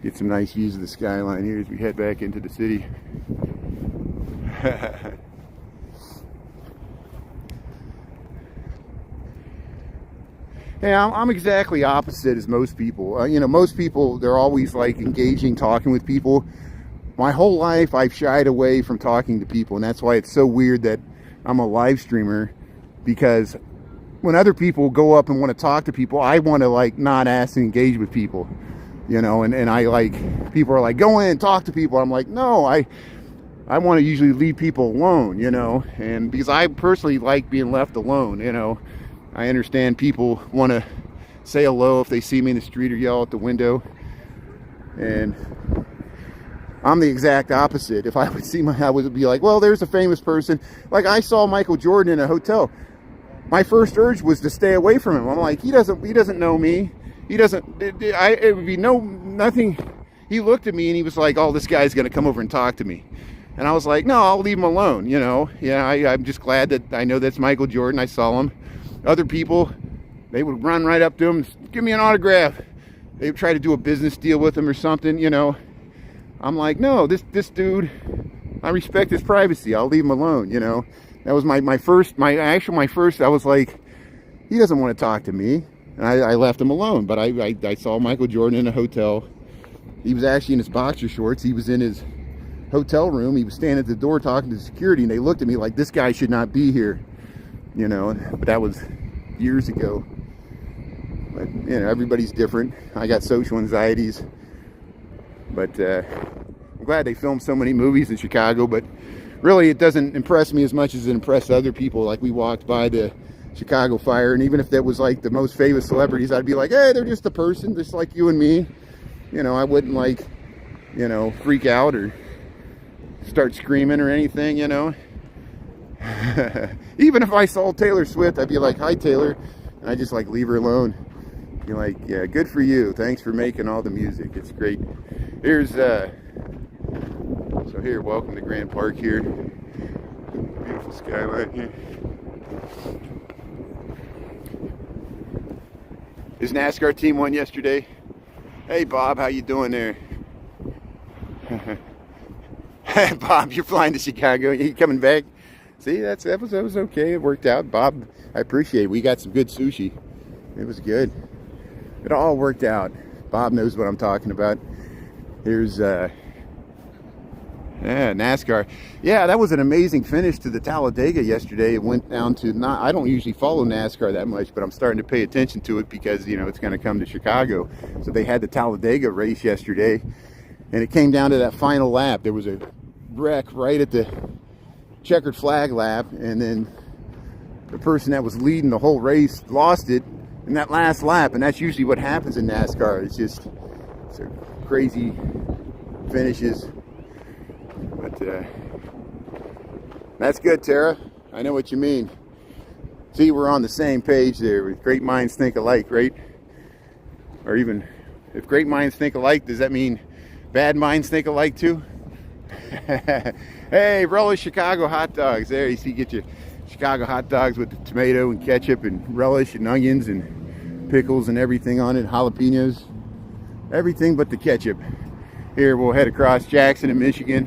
get some nice views of the skyline here as we head back into the city. Yeah, I'm exactly opposite as most people. You know, most people, they're always like engaging, talking with people. My whole life, I've shied away from talking to people, and that's why it's so weird that I'm a live streamer, because when other people go up and want to talk to people, I want to like not ask to engage with people, you know, and I like, people are like, go in, talk to people. I'm like, no, I want to usually leave people alone, you know, and because I personally like being left alone, you know. I understand people want to say hello if they see me in the street or yell at the window, and I'm the exact opposite. If I would see I would be like, well, there's a famous person. Like I saw Michael Jordan in a hotel. My first urge was to stay away from him. I'm like, he doesn't know me. He doesn't, it would be nothing. He looked at me and he was like, oh, this guy's going to come over and talk to me. And I was like, no, I'll leave him alone. You know, yeah, I'm just glad that I know that's Michael Jordan. I saw him. Other people, they would run right up to him, give me an autograph. They would try to do a business deal with him or something, you know. I'm like, no, this dude, I respect his privacy. I'll leave him alone, you know. That was my first, I was like, he doesn't want to talk to me. And I left him alone. But I saw Michael Jordan in a hotel. He was actually in his boxer shorts. He was in his hotel room. He was standing at the door talking to security. And they looked at me like, this guy should not be here. You know, but that was years ago. But, you know, everybody's different. I got social anxieties. But I'm glad they filmed so many movies in Chicago. But really, it doesn't impress me as much as it impressed other people. Like, we walked by the Chicago Fire, and even if that was like the most famous celebrities, I'd be like, hey, they're just a person, just like you and me. You know, I wouldn't like, you know, freak out or start screaming or anything, you know. Even if I saw Taylor Swift, I'd be like, hi Taylor, and I just like leave her alone. Be like, yeah, good for you, thanks for making all the music, it's great. Here's so here, welcome to Grand Park here. Beautiful skyline here. His NASCAR team won yesterday. Hey Bob, how you doing there? Bob, you're flying to Chicago, you coming back? See, that was okay. It worked out. Bob, I appreciate it. We got some good sushi. It was good. It all worked out. Bob knows what I'm talking about. Here's NASCAR. Yeah, that was an amazing finish to the Talladega yesterday. It went down to I don't usually follow NASCAR that much, but I'm starting to pay attention to it because, you know, it's going to come to Chicago. So they had the Talladega race yesterday, and it came down to that final lap. There was a wreck right at the checkered flag lap, and then the person that was leading the whole race lost it in that last lap, and that's usually what happens in NASCAR. It's crazy finishes. But that's good, Tara. I know what you mean. See, we're on the same page there. Great minds think alike, right? Or even if great minds think alike, does that mean bad minds think alike too? Hey, Relish Chicago hot dogs. There, you see, get your Chicago hot dogs with the tomato and ketchup and relish and onions and pickles and everything on it, jalapenos, everything but the ketchup. Here, we'll head across Jackson in Michigan.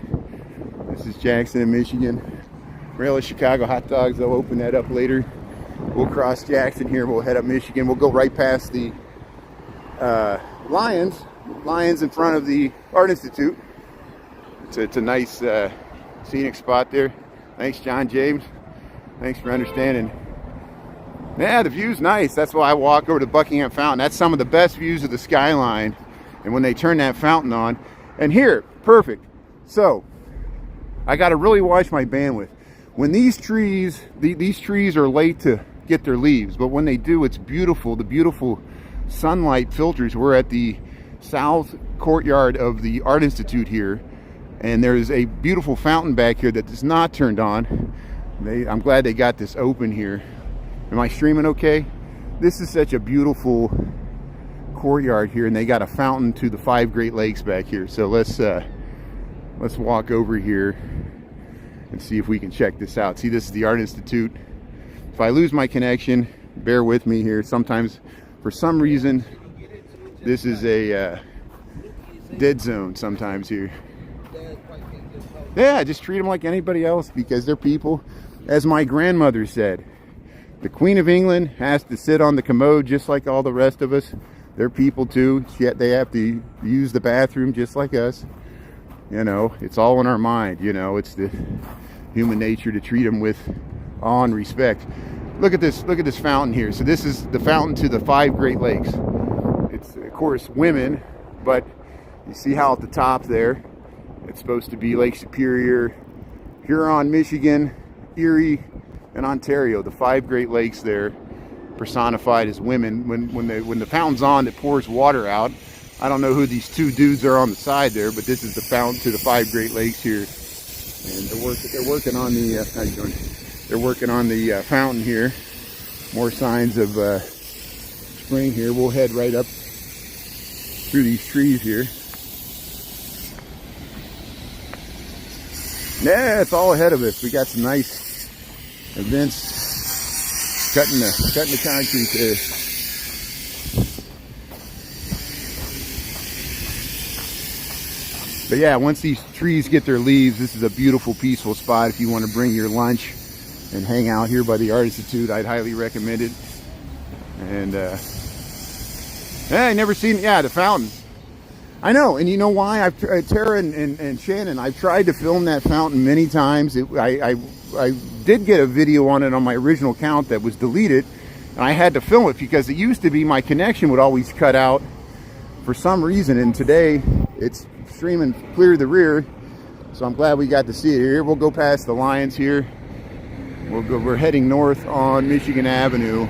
This is Jackson in Michigan. Relish Chicago hot dogs, they'll open that up later. We'll cross Jackson here, we'll head up Michigan. We'll go right past the Lions in front of the Art Institute. It's a nice scenic spot there. Thanks, John James. Thanks for understanding. Yeah, the view's nice. That's why I walk over to Buckingham Fountain. That's some of the best views of the skyline. And when they turn that fountain on, and here, perfect. So, I got to really watch my bandwidth. When these trees are late to get their leaves, but when they do, it's beautiful. The beautiful sunlight filters. We're at the south courtyard of the Art Institute here, and there's a beautiful fountain back here that is not turned on. I'm glad they got this open here. Am I streaming okay? This is such a beautiful courtyard here, and they got a fountain to the 5 Great Lakes back here. So let's walk over here and see if we can check this out. See, this is the Art Institute. If I lose my connection, bear with me here. Sometimes, for some reason, this is a dead zone sometimes here. Yeah, just treat them like anybody else because they're people. As my grandmother said, the Queen of England has to sit on the commode just like all the rest of us. They're people too, yet they have to use the bathroom just like us. You know, it's all in our mind. You know, it's the human nature to treat them with awe and respect. Look at this fountain here. So this is the fountain to the 5 Great Lakes. It's, of course, women, but you see how at the top there, it's supposed to be Lake Superior, Huron, Michigan, Erie, and Ontario. The 5 Great Lakes there, personified as women. When the fountain's on, it pours water out. I don't know who these 2 dudes are on the side there, but this is the fountain to the 5 Great Lakes here, and they're working on the how you doing? They're working on the fountain here. More signs of spring here. We'll head right up through these trees here. Yeah, it's all ahead of us. We got some nice events cutting the concrete there. But yeah, once these trees get their leaves, this is a beautiful, peaceful spot. If you want to bring your lunch and hang out here by the Art Institute, I'd highly recommend it. And yeah, I never seen, yeah, the fountain. I know, and you know why? Tara and Shannon, I've tried to film that fountain many times. I did get a video on it on my original account that was deleted, and I had to film it because it used to be my connection would always cut out for some reason, and today it's streaming clear the rear, so I'm glad we got to see it here. We'll go past the Lions here. We're heading north on Michigan Avenue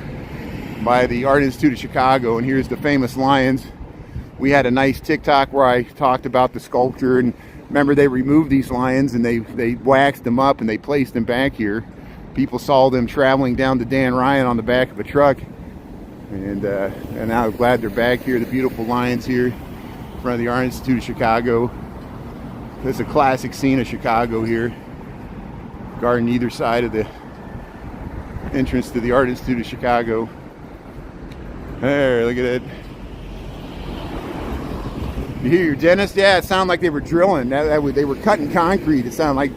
by the Art Institute of Chicago, and here's the famous Lions. We had a nice TikTok where I talked about the sculpture, and remember they removed these lions and they waxed them up and they placed them back here. People saw them traveling down to Dan Ryan on the back of a truck, and now I'm glad they're back here. The beautiful lions here in front of the Art Institute of Chicago. There's a classic scene of Chicago here. Garden either side of the entrance to the Art Institute of Chicago. There, look at it. You hear your dentist? Yeah, it sounded like they were drilling. They were cutting concrete. It sounded like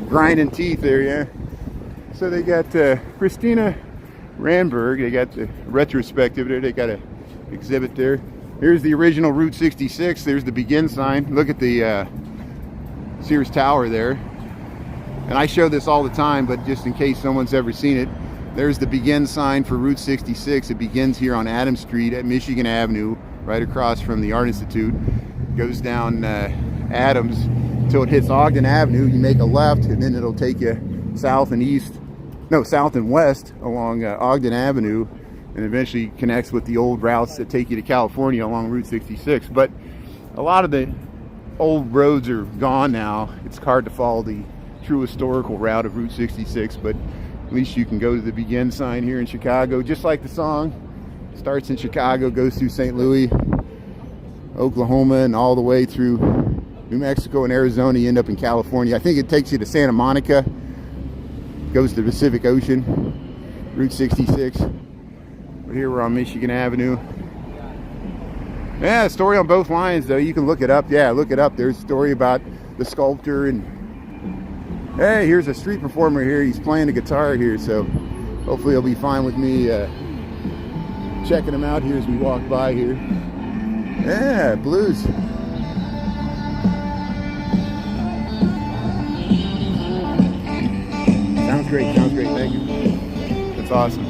grinding teeth there, yeah. So they got Christina Randberg. They got the retrospective there. They got an exhibit there. Here's the original Route 66. There's the begin sign. Look at the Sears Tower there. And I show this all the time, but just in case someone's ever seen it, there's the begin sign for Route 66. It begins here on Adams Street at Michigan Avenue, right across from the Art Institute. Goes down Adams until it hits Ogden Avenue. You make a left, and then it'll take you south and west along Ogden Avenue, and eventually connects with the old routes that take you to California along Route 66. But a lot of the old roads are gone now. It's hard to follow the true historical route of Route 66, but at least you can go to the begin sign here in Chicago, just like the song. Starts in Chicago, goes through St. Louis, Oklahoma, and all the way through New Mexico and Arizona, you end up in California. I think it takes you to Santa Monica, goes to the Pacific Ocean, Route 66. But here we're on Michigan Avenue. Yeah, story on both lines though. You can look it up. Yeah, look it up. There's a story about the sculptor, and hey, here's a street performer here. He's playing the guitar here, so hopefully he'll be fine with me checking him out here as we walk by here. Yeah, blues. Sounds great, thank you. That's awesome.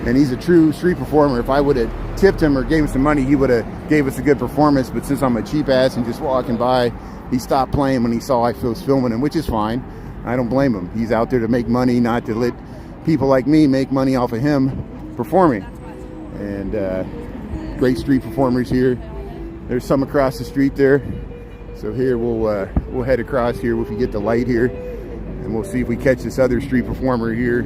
And he's a true street performer. If I would have tipped him or gave him some money, he would have gave us a good performance. But since I'm a cheap ass and just walking by, he stopped playing when he saw I was filming him, which is fine. I don't blame him. He's out there to make money, not to let people like me make money off of him performing. And great street performers here. There's some across the street there. So here we'll head across here if we get the light here, and we'll see if we catch this other street performer here.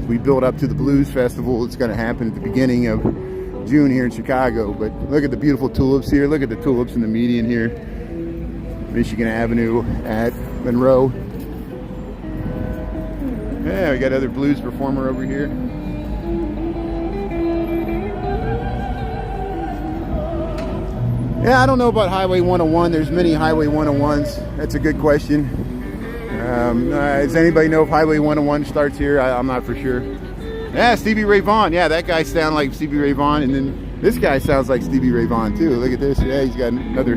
We build up to the Blues Festival. It's going to happen at the beginning of June here in Chicago. But look at the beautiful tulips here. Look at the tulips in the median here. Michigan Avenue at Monroe. Yeah, we got another blues performer over here. Yeah, I don't know about Highway 101. There's many Highway 101s. That's a good question. Does anybody know if Highway 101 starts here? I'm not for sure. Yeah, Stevie Ray Vaughan. Yeah, that guy sounds like Stevie Ray Vaughan. And then this guy sounds like Stevie Ray Vaughan too. Look at this. Yeah, he's got another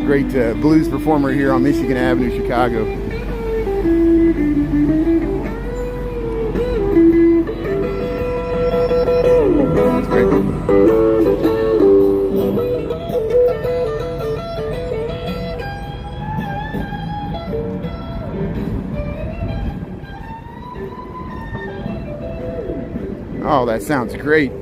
great blues performer here on Michigan Avenue, Chicago. That's great. Oh, that sounds great.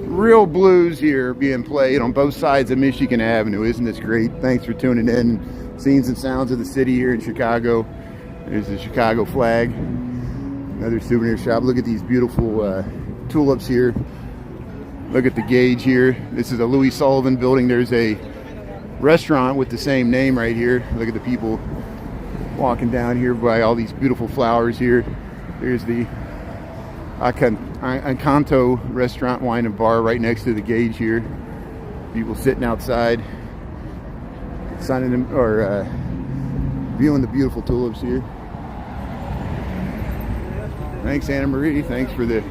Real blues here being played on both sides of Michigan Avenue. Isn't this great? Thanks for tuning in. Scenes and sounds of the city here in Chicago. There's the Chicago flag. Another souvenir shop. Look at these beautiful tulips here. Look at the gauge here. This is a Louis Sullivan building. There's a restaurant with the same name right here. Look at the people walking down here by all these beautiful flowers here. There's the Encanto restaurant, wine and bar right next to the gauge here. People sitting outside, signing them or viewing the beautiful tulips here. Thanks, Anna Marie. Thanks for the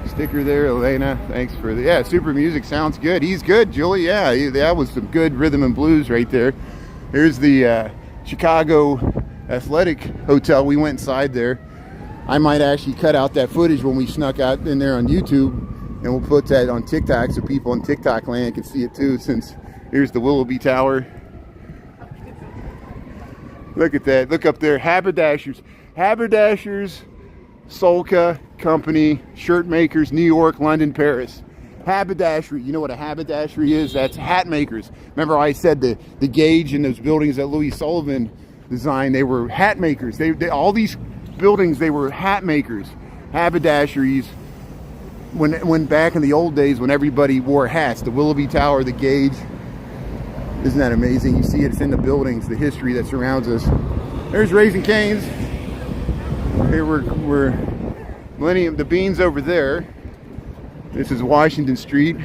sticker there, Elena. Thanks for the super music. Sounds good. He's good, Julie. Yeah, that was some good rhythm and blues right there. Here's the Chicago Athletic Hotel. We went inside there. I might actually cut out that footage when we snuck out in there on YouTube, and we'll put that on TikTok so people in TikTok land can see it too, since here's the Willoughby Tower. Look at that. Look up there. Haberdashers. Solka Company, shirt makers, New York, London, Paris. Haberdashery. You know what a haberdashery is? That's hat makers. Remember I said the gauge in those buildings that Louis Sullivan designed, they were hat makers. They all these buildings, they were hat makers, haberdasheries. When back in the old days when everybody wore hats, the Willoughby Tower, the gauge. Isn't that amazing? You see it, it's in the buildings, the history that surrounds us. There's Raising Cane's. Here we're Millennium, the Beans over there. This is Washington Street,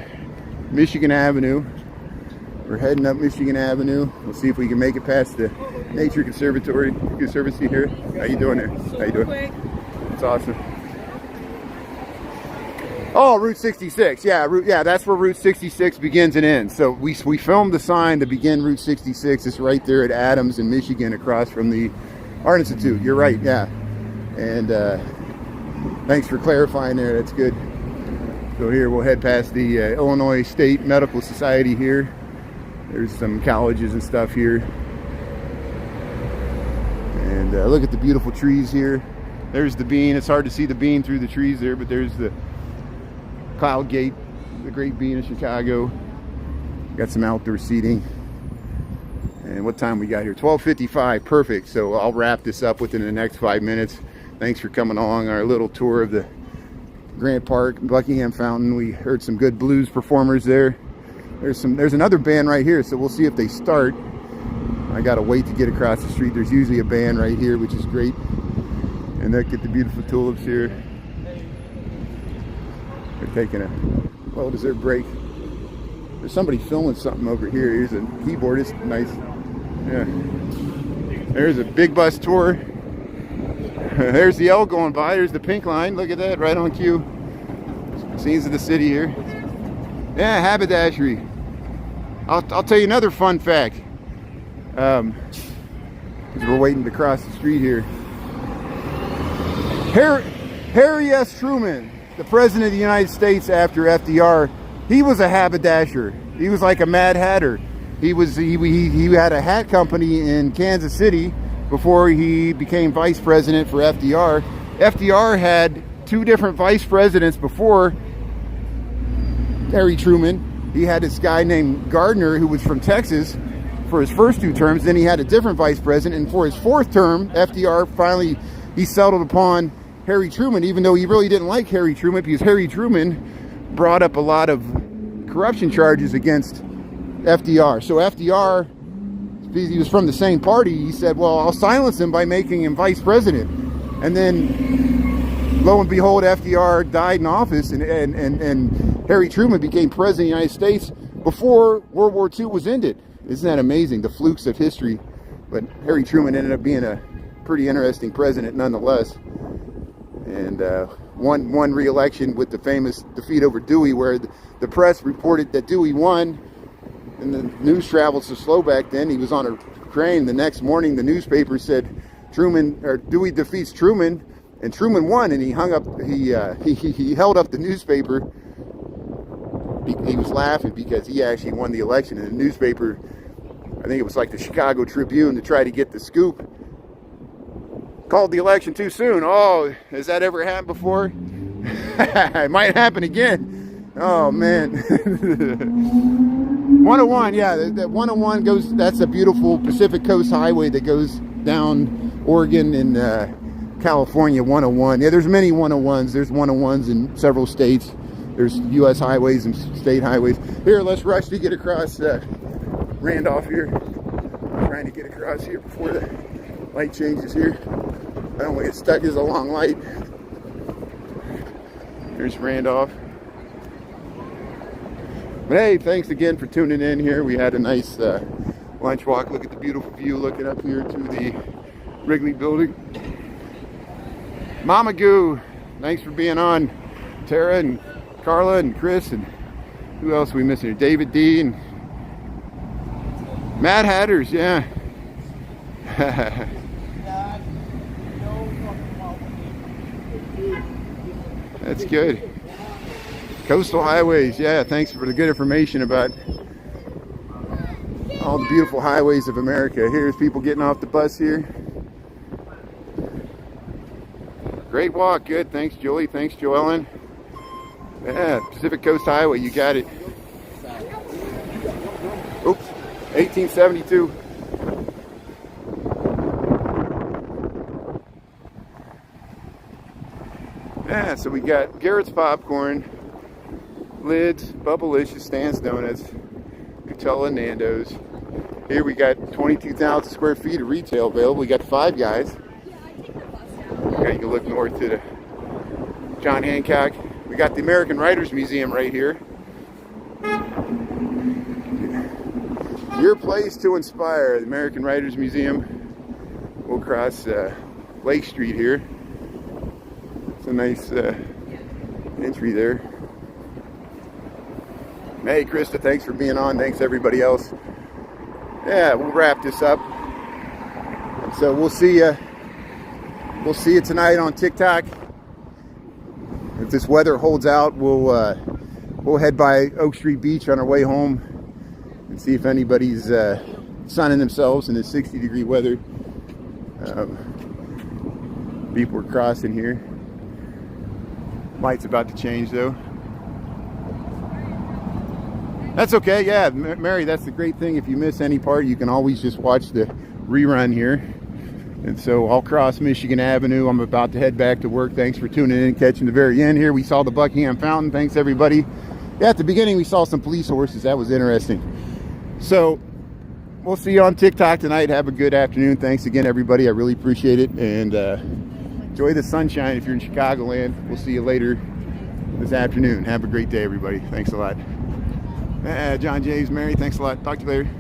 Michigan Avenue. We're heading up Michigan Avenue. We'll see if we can make it past the Nature Conservancy here. How you doing there? How you doing? It's awesome. Oh, Route 66. Yeah, that's where Route 66 begins and ends. So we filmed the sign to begin Route 66. It's right there at Adams in Michigan, across from the Art Institute. You're right. Yeah, and thanks for clarifying there. That's good. So here we'll head past the Illinois State Medical Society here. There's some colleges and stuff here. And look at the beautiful trees here. There's the bean. It's hard to see the bean through the trees there, but there's the Cloud Gate, the great bean of Chicago. Got some outdoor seating. And what time we got here? 12:55. Perfect. So I'll wrap this up within the next 5 minutes. Thanks for coming along our little tour of the Grant Park, Buckingham Fountain. We heard some good blues performers there. There's another band right here, so we'll see if they start. I gotta wait to get across the street. There's usually a band right here, which is great. And look at the beautiful tulips here. They're taking a well-deserved break. There's somebody filming something over here. Here's a keyboardist. Nice. Yeah. There's a big bus tour. There's the L going by. There's the pink line. Look at that, right on cue. Scenes of the city here. Yeah, haberdashery. I'll tell you another fun fact. Because we're waiting to cross the street here. Harry S. Truman, the President of the United States after FDR, he was a haberdasher. He was like a Mad Hatter. He had a hat company in Kansas City before he became vice president for FDR. FDR had two different vice presidents before Harry Truman. He had this guy named Gardner who was from Texas for his first two terms. Then he had a different vice president, and for his fourth term, FDR finally he settled upon Harry Truman, even though he really didn't like Harry Truman, because Harry Truman brought up a lot of corruption charges against FDR. So FDR, because he was from the same party, he said, well, I'll silence him by making him vice president. And then lo and behold, FDR died in office, and Harry Truman became president of the United States before World War II was ended. Isn't that amazing? The flukes of history. But Harry Truman ended up being a pretty interesting president nonetheless. And won re-election with the famous defeat over Dewey, where the press reported that Dewey won, and the news traveled so slow back then. He was on a train. The next morning, the newspaper said Dewey defeats Truman, and Truman won. And he hung up. He held up the newspaper. He was laughing because he actually won the election. And the newspaper, I think it was like the Chicago Tribune, to try to get the scoop, called the election too soon. Oh, has that ever happened before? It might happen again. Oh man. 101, yeah, that 101 goes, that's a beautiful Pacific Coast Highway that goes down Oregon and California. 101. Yeah, there's many 101s. There's 101s in several states. There's U.S. highways and state highways. Here, let's rush to get across Randolph here. I'm trying to get across here before the light changes here. I don't want to get stuck. There's a long light. There's Randolph. But hey, thanks again for tuning in here. We had a nice lunch walk. Look at the beautiful view looking up here to the Wrigley building. Mama Goo, thanks for being on. Tara and Carla and Chris, and who else are we missing here? David D. and Mad Hatters, yeah. That's good. Coastal highways, yeah, thanks for the good information about all the beautiful highways of America. Here's people getting off the bus here. Great walk, good. Thanks, Julie. Thanks, Joellen. Yeah, Pacific Coast Highway, you got it. Oops, 1872. Yeah, so we got Garrett's Popcorn, Lids, Bubblicious, Stan's Donuts, Nutella, Nando's. Here we got 22,000 square feet of retail available. We got Five Guys. Okay, you can look north to the John Hancock. We got the American Writers Museum right here. Your place to inspire, the American Writers Museum. We'll cross Lake Street here. It's a nice entry there. Hey, Krista, thanks for being on. Thanks everybody else. Yeah, we'll wrap this up. So we'll see you. We'll see you tonight on TikTok. If this weather holds out, we'll head by Oak Street Beach on our way home and see if anybody's sunning themselves in this 60-degree weather. People are crossing here. Light's about to change though. That's okay, yeah, Mary, that's the great thing. If you miss any part, you can always just watch the rerun here. And so I'll cross Michigan Avenue. I'm about to head back to work. Thanks for tuning in, catching the very end here. We saw the Buckingham Fountain. Thanks, everybody. Yeah, at the beginning, we saw some police horses. That was interesting. So we'll see you on TikTok tonight. Have a good afternoon. Thanks again, everybody. I really appreciate it. And enjoy the sunshine if you're in Chicagoland. We'll see you later this afternoon. Have a great day, everybody. Thanks a lot. John James, Mary, thanks a lot. Talk to you later.